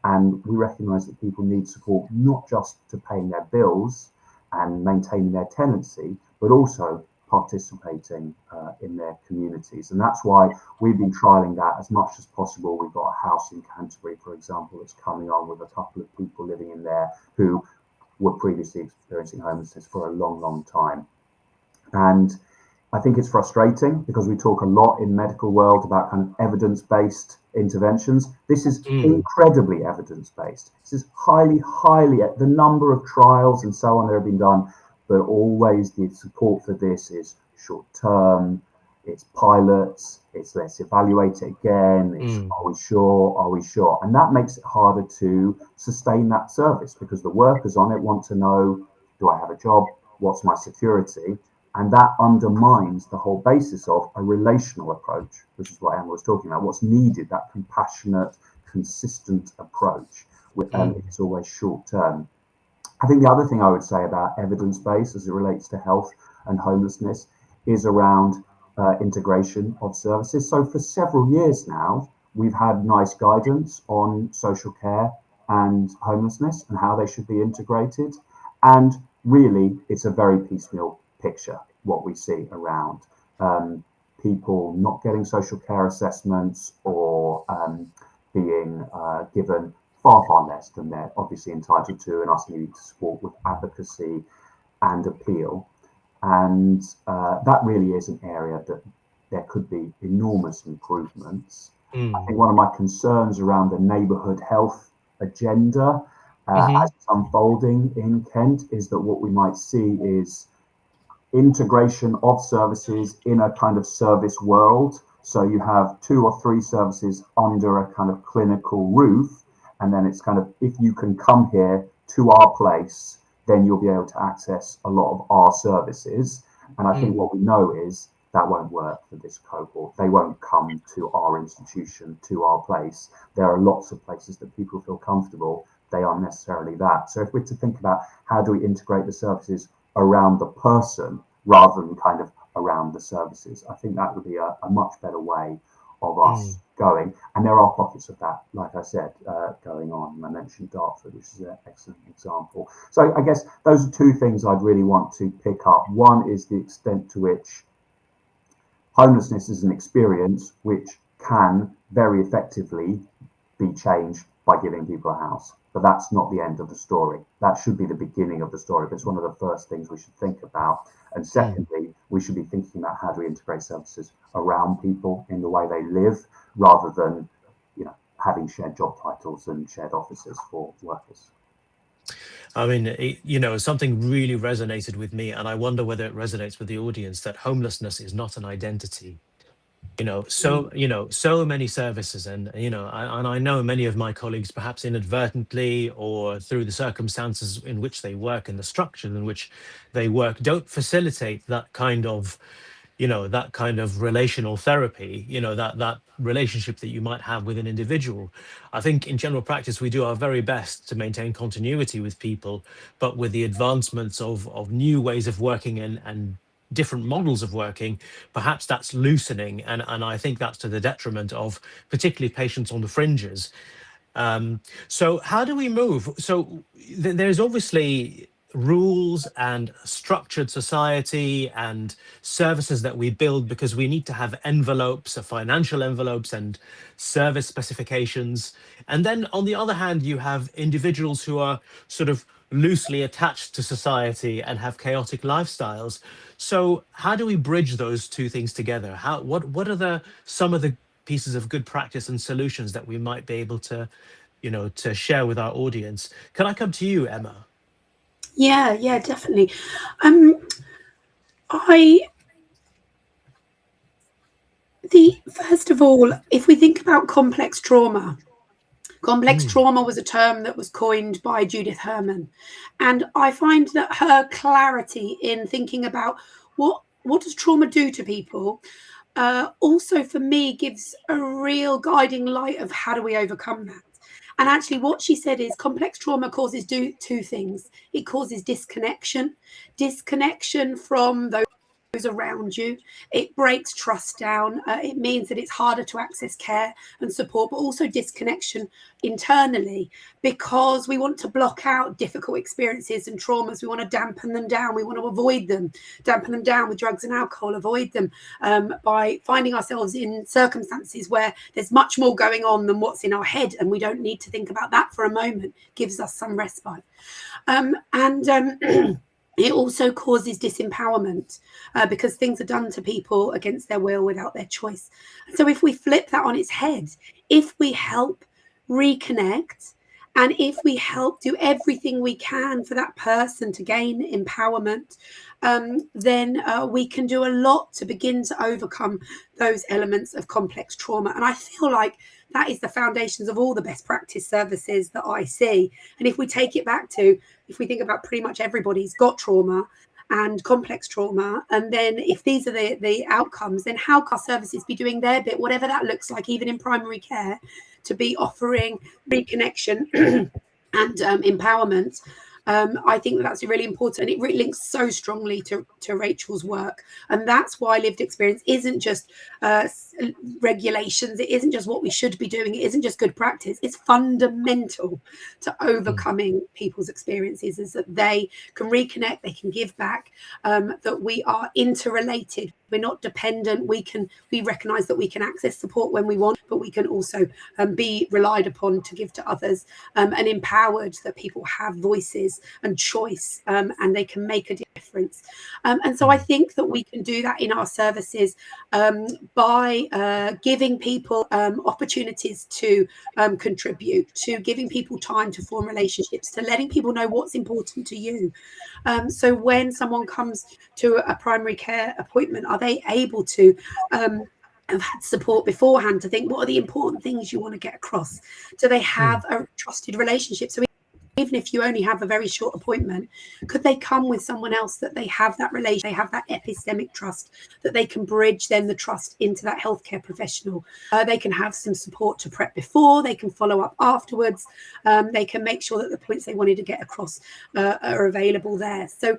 And we recognize that people need support, not just to paying their bills and maintaining their tenancy, but also participating in their communities. And that's why we've been trialing that as much as possible. We've got a house in Canterbury, for example, that's coming on with a couple of people living in there who were previously experiencing homelessness for a long, long time. And I think it's frustrating because we talk a lot in medical world about kind of evidence-based interventions. This is incredibly evidence-based. This is highly, the number of trials and so on that have been done, but always the support for this is short-term, it's pilots, it's let's evaluate it again, it's are we sure? And that makes it harder to sustain that service because the workers on it want to know, do I have a job? What's my security? And that undermines the whole basis of a relational approach, which is what Emma was talking about. What's needed, that compassionate, consistent approach. It's always short term. I think the other thing I would say about evidence-based as it relates to health and homelessness is around integration of services. So for several years now, we've had nice guidance on social care and homelessness and how they should be integrated. And really, it's a very piecemeal picture, what we see around people not getting social care assessments or being given far less than they're obviously entitled to, and us needing to support with advocacy and appeal. And that really is an area that there could be enormous improvements. I think one of my concerns around the neighbourhood health agenda as it's unfolding in Kent is that what we might see is integration of services in a kind of service world. So you have 2 or 3 services under a kind of clinical roof, and then it's kind of, if you can come here to our place, then you'll be able to access a lot of our services. And I think what we know is that won't work for this cohort. They won't come to our institution, to our place. There are lots of places that people feel comfortable. They aren't necessarily that. So if we're to think about how do we integrate the services around the person rather than kind of around the services, I think that would be a much better way of us going. And there are pockets of that, like I said, going on. I mentioned Dartford, which is an excellent example. So I guess those are 2 things I'd really want to pick up. One is the extent to which homelessness is an experience which can very effectively be changed by giving people a house. But that's not the end of the story. That should be the beginning of the story, but it's one of the first things we should think about. And secondly, we should be thinking about how do we integrate services around people in the way they live, rather than, having shared job titles and shared offices for workers. I mean, something really resonated with me, and I wonder whether it resonates with the audience, that homelessness is not an identity. So many services, and I know many of my colleagues, perhaps inadvertently or through the circumstances in which they work and the structure in which they work, don't facilitate that kind of that kind of relational therapy, that relationship that you might have with an individual. I think in general practice, we do our very best to maintain continuity with people, but with the advancements of new ways of working and different models of working, perhaps that's loosening. And I think that's to the detriment of particularly patients on the fringes. So how do we move? So there's obviously rules and structured society and services that we build because we need to have envelopes, financial envelopes and service specifications. And then on the other hand, you have individuals who are sort of loosely attached to society and have chaotic lifestyles. So how do we bridge those two things together? What are some of the pieces of good practice and solutions that we might be able to to share with our audience? Can I come to you, Emma? Yeah, definitely. First of all, if we think about complex trauma was a term that was coined by Judith Herman, and I find that her clarity in thinking about what does trauma do to people, also for me gives a real guiding light of how do we overcome that. And actually, what she said is complex trauma causes two things. It causes disconnection from those around you. It breaks trust down. It means that it's harder to access care and support, but also disconnection internally, because we want to block out difficult experiences and traumas. We want to dampen them down. We want to avoid them, dampen them down with drugs and alcohol, avoid them by finding ourselves in circumstances where there's much more going on than what's in our head, and we don't need to think about that for a moment. Gives us some respite. It also causes disempowerment because things are done to people against their will, without their choice. So if we flip that on its head, if we help reconnect, and if we help do everything we can for that person to gain empowerment, then we can do a lot to begin to overcome those elements of complex trauma. And I feel like that is the foundations of all the best practice services that I see. And if we take it back to, if we think about pretty much everybody's got trauma and complex trauma, and then if these are the outcomes, then how can our services be doing their bit, whatever that looks like, even in primary care, to be offering reconnection and empowerment? I think that's really important, and it really links so strongly to Rachel's work. And that's why lived experience isn't just regulations. It isn't just what we should be doing. It isn't just good practice. It's fundamental to overcoming people's experiences, is that they can reconnect, they can give back, that we are interrelated. We're not dependent. We recognize that we can access support when we want, but we can also be relied upon to give to others, and empowered, that people have voices and choice, and they can make a difference. And so I think that we can do that in our services by giving people opportunities to contribute, to giving people time to form relationships, to letting people know what's important to you. So when someone comes to a primary care appointment, are they able to have had support beforehand to think, what are the important things you want to get across? Do they have a trusted relationship? So even if you only have a very short appointment, could they come with someone else that they have that relation, they have that epistemic trust, that they can bridge then the trust into that healthcare professional? They can have some support to prep before, they can follow up afterwards, they can make sure that the points they wanted to get across are available there. So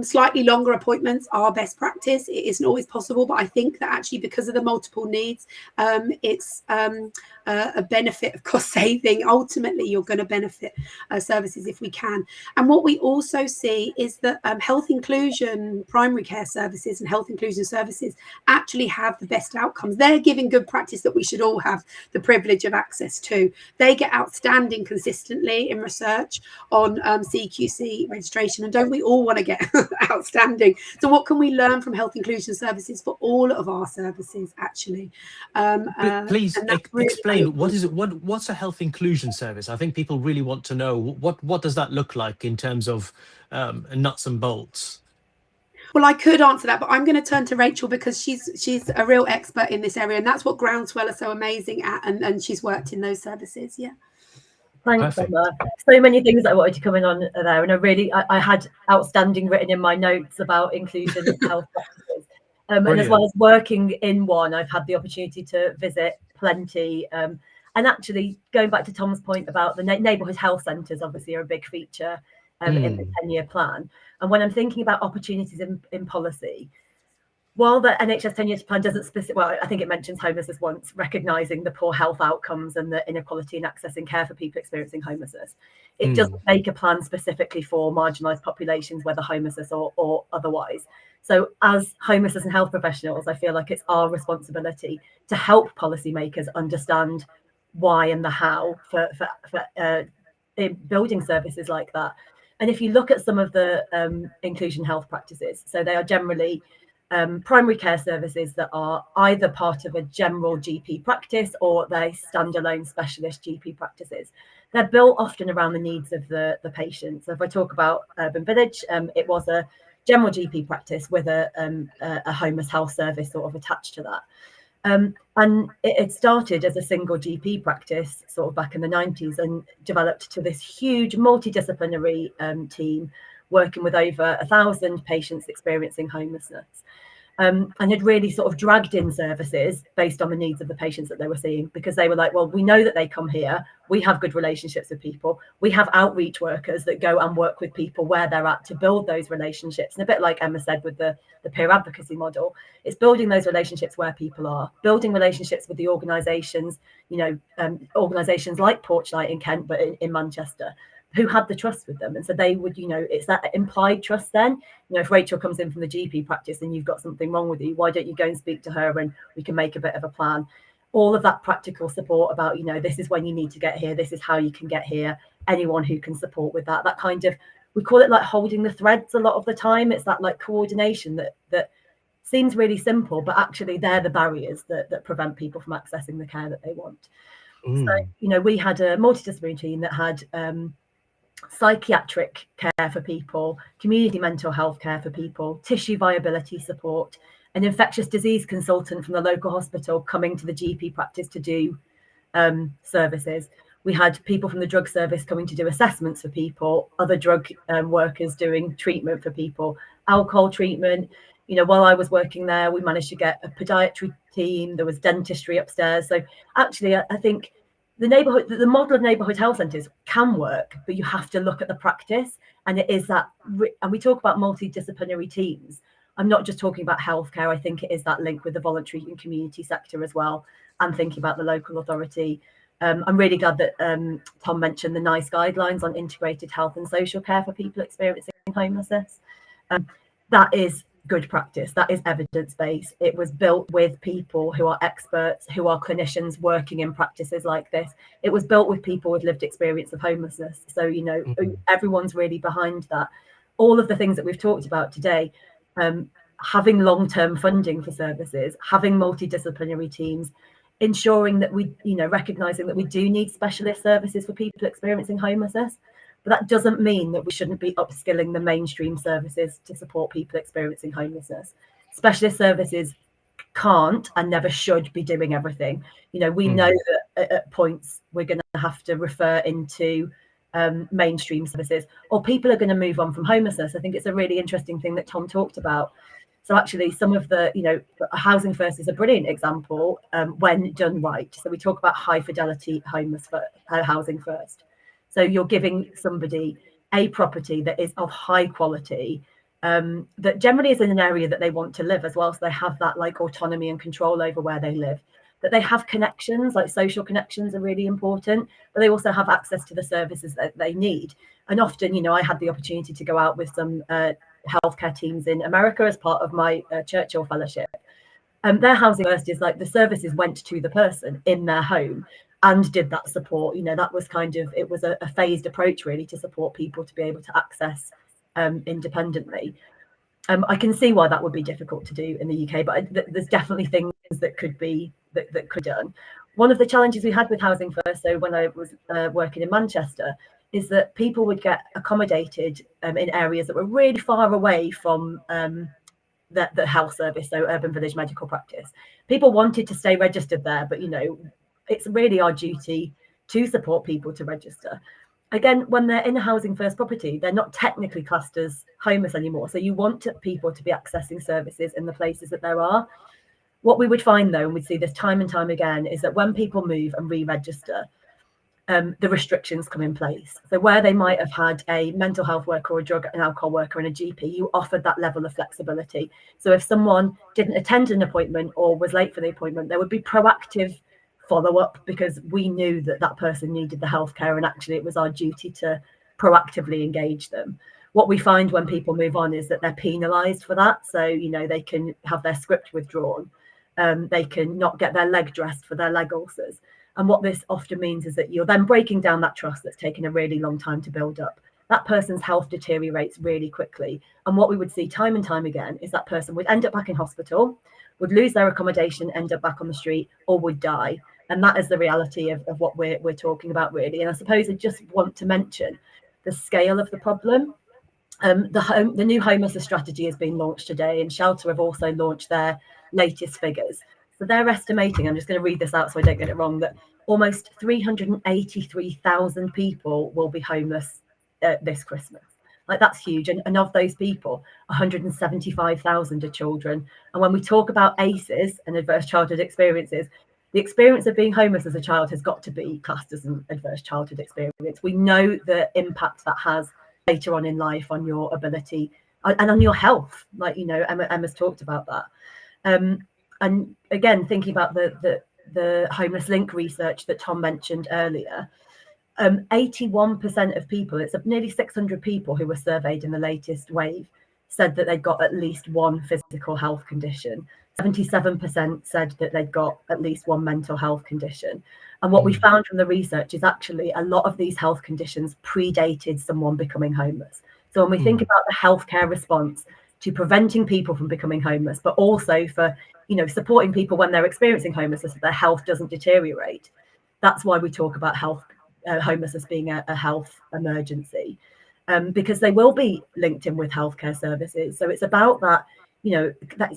slightly longer appointments are best practice. It isn't always possible, but I think that actually because of the multiple needs, it's a benefit of cost saving. Ultimately, you're going to benefit services if we can. And what we also see is that health inclusion primary care services and health inclusion services actually have the best outcomes. They're giving good practice that we should all have the privilege of access to. They get outstanding consistently in research on CQC registration, and don't we all want to get outstanding? So what can we learn from health inclusion services for all of our services, actually? Please explain, what's a health inclusion service? I think people really want to know what does that look like in terms of nuts and bolts. Well, I could answer that, but I'm going to turn to Rachel because she's a real expert in this area, and that's what Groundswell are so amazing at, and she's worked in those services. Yeah. Thanks, Emma. So many things that I wanted to come in on there, and I had outstanding written in my notes about inclusion in health practices. And as well as working in one, I've had the opportunity to visit plenty. And actually, going back to Tom's point about the neighbourhood health centres, obviously are a big feature in the 10-year plan. And when I'm thinking about opportunities in policy, while the NHS 10-year plan doesn't well, I think it mentions homelessness once, recognising the poor health outcomes and the inequality in accessing care for people experiencing homelessness. It doesn't make a plan specifically for marginalised populations, whether homelessness or otherwise. So as homelessness and health professionals, I feel like it's our responsibility to help policymakers understand why and the how for building services like that. And if you look at some of the inclusion health practices, so they are generally primary care services that are either part of a general GP practice or they standalone specialist GP practices. They're built often around the needs of the patient. So if I talk about Urban Village, it was a general GP practice with a homeless health service sort of attached to that. And it started as a single GP practice sort of back in the 90s and developed to this huge multidisciplinary team working with over 1,000 patients experiencing homelessness. And had really sort of dragged in services based on the needs of the patients that they were seeing, because they were like, well, we know that they come here, we have good relationships with people, we have outreach workers that go and work with people where they're at to build those relationships. And a bit like Emma said with the peer advocacy model, it's building those relationships where people are, building relationships with the organisations, organisations like Porchlight in Kent, but in Manchester, who had the trust with them. And so they would, it's that implied trust then. If Rachel comes in from the GP practice and you've got something wrong with you, why don't you go and speak to her and we can make a bit of a plan? All of that practical support about, this is when you need to get here, this is how you can get here, anyone who can support with that kind of, we call it like holding the threads a lot of the time. It's that like coordination that seems really simple, but actually they're the barriers that prevent people from accessing the care that they want. So, we had a multidisciplinary team that had psychiatric care for people, community mental health care for people, tissue viability support, an infectious disease consultant from the local hospital coming to the GP practice to do services. We had people from the drug service coming to do assessments for people, other drug workers doing treatment for people, alcohol treatment. While I was working there, we managed to get a podiatry team, there was dentistry upstairs. So actually, I think the model of neighbourhood health centres can work, but you have to look at the practice. And it is that, and we talk about multidisciplinary teams. I'm not just talking about healthcare. I think it is that link with the voluntary and community sector as well, and thinking about the local authority. I'm really glad that Tom mentioned the NICE guidelines on integrated health and social care for people experiencing homelessness. That is good practice. That is evidence-based. It was built with people who are experts, who are clinicians working in practices like this. It was built with people with lived experience of homelessness. So, everyone's really behind that. All of the things that we've talked about today, having long-term funding for services, having multidisciplinary teams, ensuring that we, recognizing that we do need specialist services for people experiencing homelessness. But that doesn't mean that we shouldn't be upskilling the mainstream services to support people experiencing homelessness. Specialist services can't and never should be doing everything. We know that at points we're going to have to refer into mainstream services, or people are going to move on from homelessness. I think it's a really interesting thing that Tom talked about. So actually, some of the, Housing First is a brilliant example when done right. So we talk about high fidelity housing first. So you're giving somebody a property that is of high quality, that generally is in an area that they want to live as well. So they have that like autonomy and control over where they live, that they have connections, like social connections are really important, but they also have access to the services that they need. And often, I had the opportunity to go out with some healthcare teams in America as part of my Churchill Fellowship. Their Housing First is like the services went to the person in their home and did that support. That was it was a phased approach really to support people to be able to access independently. I can see why that would be difficult to do in the UK, but there's definitely things that could be that could be done. One of the challenges we had with Housing First, so when I was working in Manchester, is that people would get accommodated in areas that were really far away from the health service, so Urban Village medical practice. People wanted to stay registered there, but it's really our duty to support people to register. again, when they're in a housing first property, they're not technically classed as homeless anymore. So you want people to be accessing services in the places that there are. What we would find, though, and we'd see this time and time again, is that when people move and re-register, the restrictions come in place. So where they might have had a mental health worker or a drug and alcohol worker and a GP, you offered that level of flexibility. So if someone didn't attend an appointment or was late for the appointment, there would be proactive follow-up, because we knew that that person needed the healthcare, and actually it was our duty to proactively engage them. What we find when people move on is that they're penalised for that. So, you know, they can have their script withdrawn. They can not get their leg dressed for their leg ulcers. And what this often means is that you're then breaking down that trust that's taken a really long time to build up. That person's health deteriorates really quickly. And what we would see time and time again is that person would end up back in hospital, would lose their accommodation, end up back on the street, or would die. And that is the reality of what we're talking about, really. And I suppose I just want to mention the scale of the problem. The new homelessness strategy has been launched today, and Shelter have also launched their latest figures. So they're estimating, I'm just going to read this out so I don't get it wrong, that almost 383,000 people will be homeless this Christmas. Like, that's huge. And of those people, 175,000 are children. And when we talk about ACEs and adverse childhood experiences, the experience of being homeless as a child has got to be classed as an adverse childhood experience. We know the impact that has later on in life on your ability and on your health. Like, you know, Emma's talked about that. And again, thinking about the Homeless Link research that Tom mentioned earlier, 81% of people, it's nearly 600 people who were surveyed in the latest wave, said that they'd got at least one physical health condition. 77% said that they'd got at least one mental health condition. And what we found from the research is actually a lot of these health conditions predated someone becoming homeless. So when we think about the healthcare response to preventing people from becoming homeless, but also for, you know, supporting people when they're experiencing homelessness, so their health doesn't deteriorate, that's why we talk about homelessness being a health emergency, because they will be linked in with healthcare services. So it's about that, you know,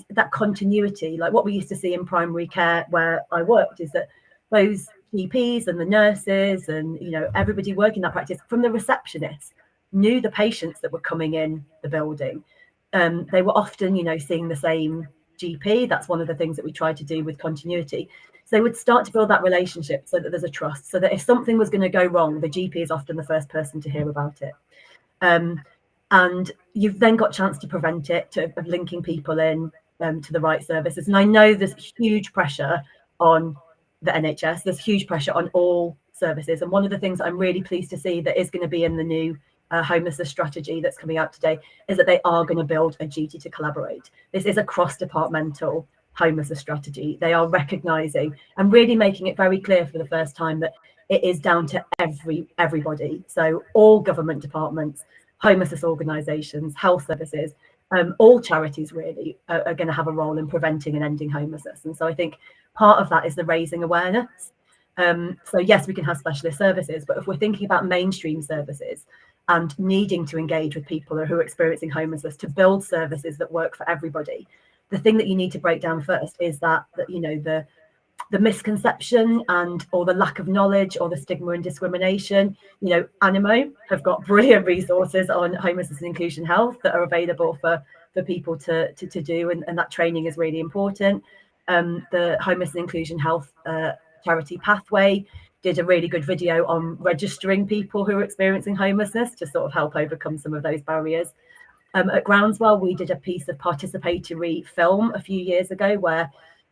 that continuity. Like what we used to see in primary care where I worked is that those GPs and the nurses and, you know, everybody working that practice, from the receptionists, knew the patients that were coming in the building. They were often, you know, seeing the same GP. That's one of the things that we tried to do with continuity. So they would start to build that relationship so that there's a trust, so that if something was going to go wrong, the GP is often the first person to hear about it. And you've then got a chance to prevent it, of linking people in to the right services. And I know there's huge pressure on the NHS. There's huge pressure on all services. And one of the things I'm really pleased to see that is going to be in the new homelessness strategy that's coming out today is that they are going to build a duty to collaborate. This is a cross-departmental homelessness strategy. They are recognising and really making it very clear for the first time that it is down to everybody. So all government departments, homelessness organisations, health services, all charities really are going to have a role in preventing and ending homelessness. And so I think part of that is the raising awareness. So yes, we can have specialist services, but if we're thinking about mainstream services and needing to engage with people who are experiencing homelessness to build services that work for everybody, the thing that you need to break down first is that you know, the misconception and or the lack of knowledge or the stigma and discrimination. You know, Animo have got brilliant resources on homelessness and inclusion health that are available for people to do, and that training is really important. The Homeless and Inclusion Health charity Pathway did a really good video on registering people who are experiencing homelessness to sort of help overcome some of those barriers. At Groundswell, we did a piece of participatory film a few years ago where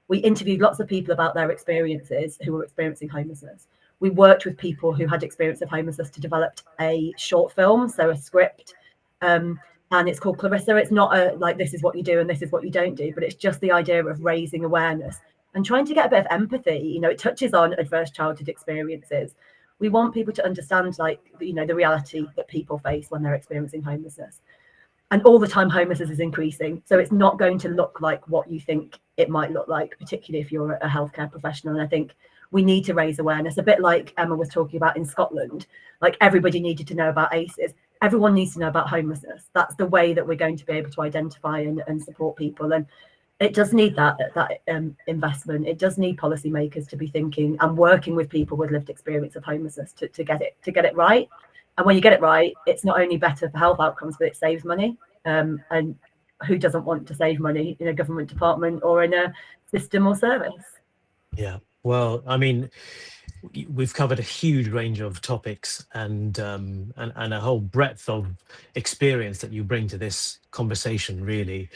we interviewed lots of people about their experiences who were experiencing homelessness. We worked with people who had experience of homelessness to develop a short film, so a script, and it's called Clarissa. It's not a like, this is what you do and this is what you don't do, but it's just the idea of raising awareness and trying to get a bit of empathy. You know, it touches on adverse childhood experiences. We want people to understand, like, you know, the reality that people face when they're experiencing homelessness. And all the time homelessness is increasing. So it's not going to look like what you think it might look like, particularly if you're a healthcare professional. And I think we need to raise awareness, a bit like Emma was talking about in Scotland. Like, everybody needed to know about ACEs. Everyone needs to know about homelessness. That's the way that we're going to be able to identify and support people. And it does need that investment. It does need policymakers to be thinking and working with people with lived experience of homelessness to get it right. And when you get it right, it's not only better for health outcomes, but it saves money. And who doesn't want to save money in a government department or in a system or service? Yeah, well, I mean, we've covered a huge range of topics and a whole breadth of experience that you bring to this conversation, really.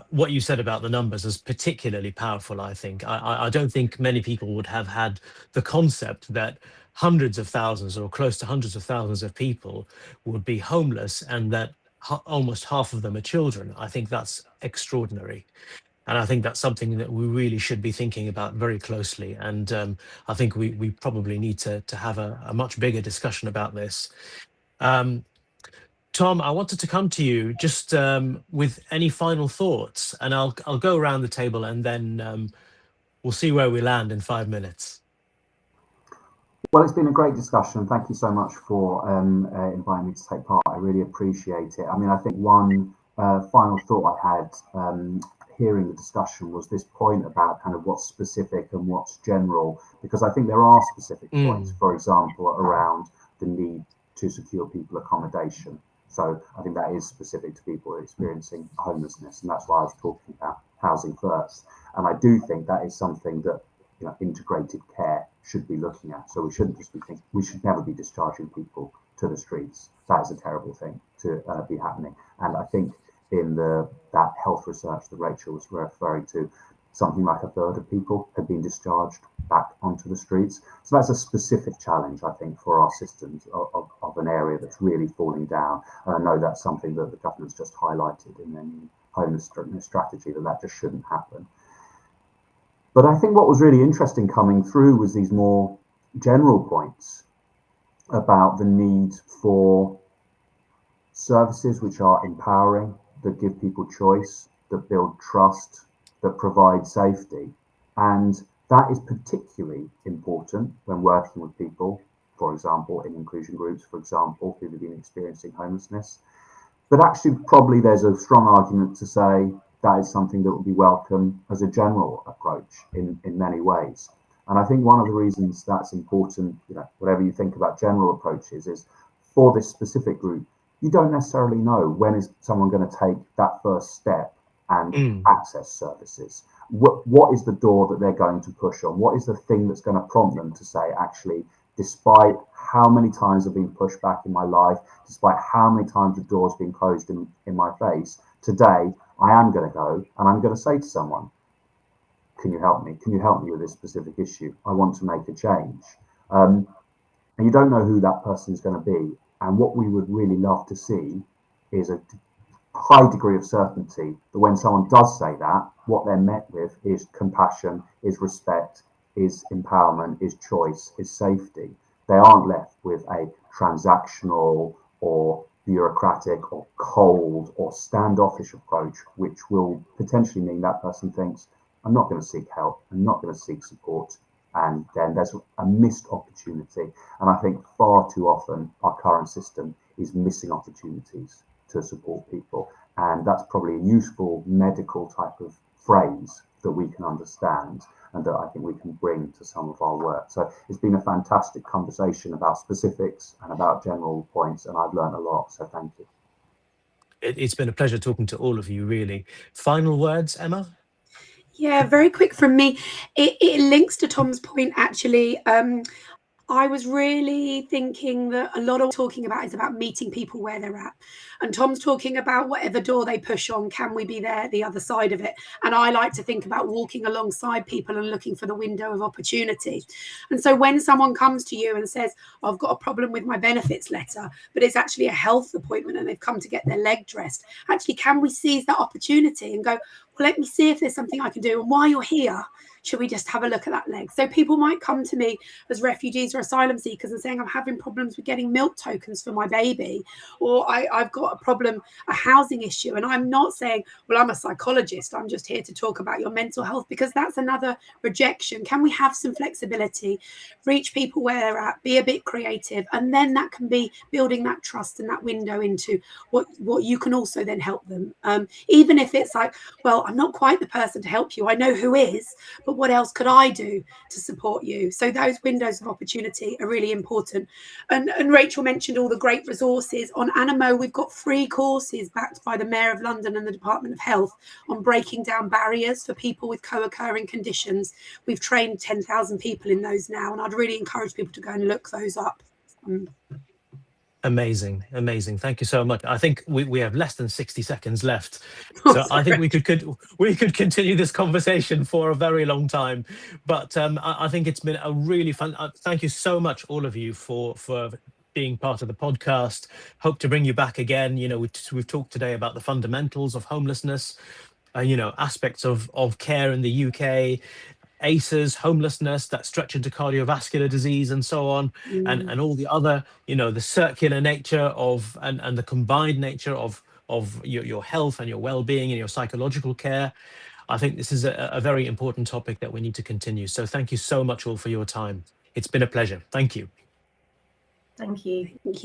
What you said about the numbers is particularly powerful, I think. I don't think many people would have had the concept that hundreds of thousands or close to hundreds of thousands of people would be homeless and that almost half of them are children. I think that's extraordinary. And I think that's something that we really should be thinking about very closely. And I think we probably need to have a much bigger discussion about this. Tom, I wanted to come to you just with any final thoughts, and I'll go around the table and then we'll see where we land in 5 minutes. Well, it's been a great discussion. Thank you so much for inviting me to take part. I really appreciate it. I mean, I think one final thought I had hearing the discussion was this point about kind of what's specific and what's general, because I think there are specific points, for example, around the need to secure people accommodation. So I think that is specific to people experiencing homelessness, and that's why I was talking about housing first. And I do think that is something that integrated care should be looking at. So we shouldn't just be thinking, we should never be discharging people to the streets. That is a terrible thing to be happening. And I think in that health research that Rachel was referring to, something like a third of people had been discharged back onto the streets. So that's a specific challenge, I think, for our systems of an area that's really falling down. And I know that's something that the government's just highlighted in their new homelessness strategy, that just shouldn't happen. But I think what was really interesting coming through was these more general points about the need for services which are empowering, that give people choice, that build trust, that provide safety. And that is particularly important when working with people, for example, in inclusion groups, for example, who have been experiencing homelessness. But actually, probably there's a strong argument to say that is something that would be welcome as a general approach in many ways. And I think one of the reasons that's important, whatever you think about general approaches, is for this specific group, you don't necessarily know when is someone going to take that first step and access services. What is the door that they're going to push on? What is the thing that's going to prompt them to say, actually, despite how many times I've been pushed back in my life, despite how many times the door's been closed in my face, today I am going to go and I'm going to say to someone, can you help me? Can you help me with this specific issue? I want to make a change. And you don't know who that person is going to be. And what we would really love to see is a high degree of certainty that when someone does say that, what they're met with is compassion, is respect, is empowerment, is choice, is safety. They aren't left with a transactional or bureaucratic or cold or standoffish approach, which will potentially mean that person thinks, I'm not going to seek help, I'm not going to seek support. And then there's a missed opportunity. And I think far too often our current system is missing opportunities to support people. And that's probably a useful medical type of phrase that we can understand and that I think we can bring to some of our work. So it's been a fantastic conversation about specifics and about general points, and I've learned a lot. So thank you. It's been a pleasure talking to all of you, really. Final words, Emma? Yeah, very quick from me. It links to Tom's point, actually. I was really thinking that a lot of talking about is about meeting people where they're at. And Tom's talking about whatever door they push on, can we be there the other side of it? And I like to think about walking alongside people and looking for the window of opportunity. And so when someone comes to you and says, I've got a problem with my benefits letter, but it's actually a health appointment and they've come to get their leg dressed, actually, can we seize that opportunity and go, well, let me see if there's something I can do. And while you're here, should we just have a look at that leg? So people might come to me as refugees or asylum seekers and saying, I'm having problems with getting milk tokens for my baby, or I've got a problem, a housing issue. And I'm not saying, well, I'm a psychologist, I'm just here to talk about your mental health, because that's another rejection. Can we have some flexibility, reach people where they're at, be a bit creative, and then that can be building that trust and that window into what you can also then help them. Even if it's like, well, I'm not quite the person to help you. I know who is, but what else could I do to support you? So those windows of opportunity are really important. And Rachel mentioned all the great resources. On Animo, we've got free courses backed by the Mayor of London and the Department of Health on breaking down barriers for people with co-occurring conditions. We've trained 10,000 people in those now, and I'd really encourage people to go and look those up. Amazing. Thank you so much. I think we have less than 60 seconds left, Oh, so I think we could continue this conversation for a very long time. But I think it's been a really fun. Thank you so much, all of you, for being part of the podcast. Hope to bring you back again. You know, we've talked today about the fundamentals of homelessness, aspects of care in the UK, ACEs, homelessness that stretch into cardiovascular disease and so on, and all the other, the circular nature of and the combined nature of your health and your well-being and your psychological care. I think this is a very important topic that we need to continue. So thank you so much all for your time. It's been a pleasure. Thank you. Thank you. Thank you.